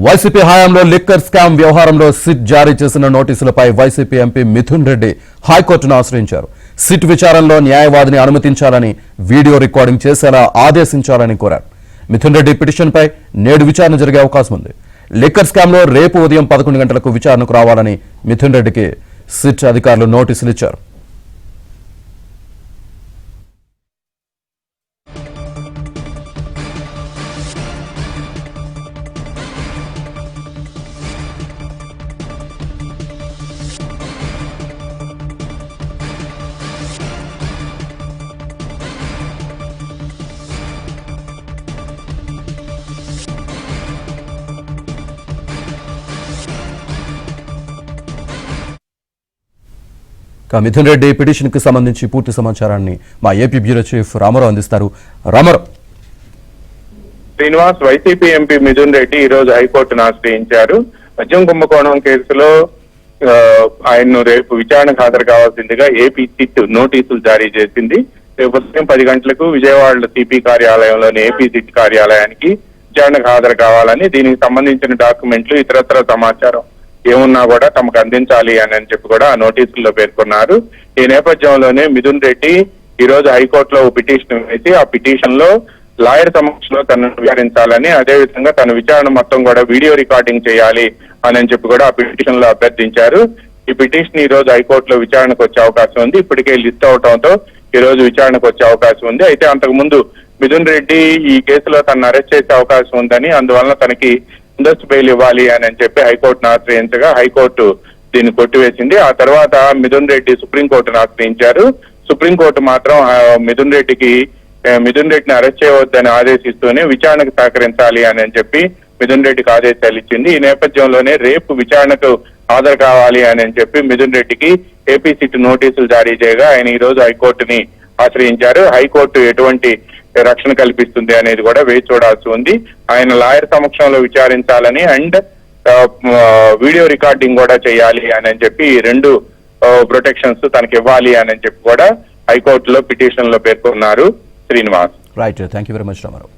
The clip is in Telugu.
వైసీపీ హయాంలో లిక్కర్ స్కామ్ వ్యవహారంలో సిట్ జారీ చేసిన నోటీసులపై వైసీపీ ఎంపీ మిథున్ రెడ్డి హైకోర్టును ఆశ్రయించారు. సిట్ విచారణలో న్యాయవాదిని అనుమతించాలని, వీడియో రికార్డింగ్ చేసేలా ఆదేశించాలని కోరారు. మిథున్ రెడ్డి పిటిషన్పై నేడు విచారణ జరిగే అవకాశం ఉంది. లిక్కర్ స్కామ్లో రేపు ఉదయం 11 గంటలకు విచారణకు రావాలని మిథున్ రెడ్డికి సిట్ అధికారులు నోటీసులు ఇచ్చారు. మిథున్ రెడ్డి పిటిషన్ కి సంబంధించి పూర్తి సమాచారాన్ని మా ఏపీ బ్యూరో చీఫ్ రామారావు అందిస్తారు. రామారావు. శ్రీనివాస్, వైసీపీ ఎంపీ మిథున్ రెడ్డి ఈ రోజు హైకోర్టును ఆశ్రయించారు. మద్యం కుంభకోణం కేసులో ఆయన్ను రేపు విచారణకు హాజరు కావాల్సిందిగా ఏపీ సిట్ నోటీసులు జారీ చేసింది. రేపు ఉదయం 10 గంటలకు విజయవాడ సిపి కార్యాలయంలోని ఏపీ సిట్ కార్యాలయానికి విచారణకు హాజరు కావాలని, దీనికి సంబంధించిన డాక్యుమెంట్లు, ఇతరత్ర సమాచారం ఏమున్నా కూడా తమకు అందించాలి అని చెప్పి కూడా ఆ నోటీసుల్లో పేర్కొన్నారు. ఈ నేపథ్యంలోనే మిథున్ రెడ్డి ఈ రోజు హైకోర్టులో పిటిషన్ వేసి ఆ పిటిషన్ లో లాయర్ సమక్షంలో తనను విచారించాలని, అదేవిధంగా తన విచారణ మొత్తం కూడా వీడియో రికార్డింగ్ చేయాలి అని చెప్పి కూడా ఆ పిటిషన్ లో అభ్యర్థించారు. ఈ పిటిషన్ ఈ రోజు హైకోర్టులో విచారణకు వచ్చే అవకాశం ఉంది. ఇప్పటికే లిస్ట్ అవడంతో ఈ రోజు విచారణకు వచ్చే అవకాశం ఉంది. అయితే అంతకు ముందు మిథున్ రెడ్డి ఈ కేసులో తనను అరెస్ట్ చేసే అవకాశం ఉందని, అందువలన తనకి ముందస్తు బెయిల్ ఇవ్వాలి అని చెప్పి హైకోర్టును ఆశ్రయించగా హైకోర్టు దీన్ని కొట్టివేసింది. ఆ తర్వాత మిథున్ రెడ్డి సుప్రీంకోర్టును ఆశ్రయించారు. సుప్రీంకోర్టు మాత్రం మిథున్ రెడ్డిని అరెస్ట్ చేయవద్దని ఆదేశిస్తూనే విచారణకు సహకరించాలి అని చెప్పి మిథున్ రెడ్డికి ఆదేశాలు ఇచ్చింది. ఈ నేపథ్యంలోనే రేపు విచారణకు హాజరు కావాలి అని చెప్పి మిథున్ రెడ్డికి ఏపీ సిట్ నోటీసులు జారీ చేయగా ఆయన ఈ రోజు హైకోర్టుని ఆశ్రయించారు. హైకోర్టు ఎటువంటి రక్షణ కల్పిస్తుంది అనేది కూడా వేచి చూడాల్సి ఉంది. ఆయన లాయర్ సమక్షంలో విచారించాలని అండ్ వీడియో రికార్డింగ్ కూడా చేయాలి అని చెప్పి 2 ప్రొటెక్షన్స్ తనకి ఇవ్వాలి అని చెప్పి కూడా హైకోర్టులో పిటిషన్ లో పేర్కొన్నారు. Srinivas. Right, thank you very much Ramarao.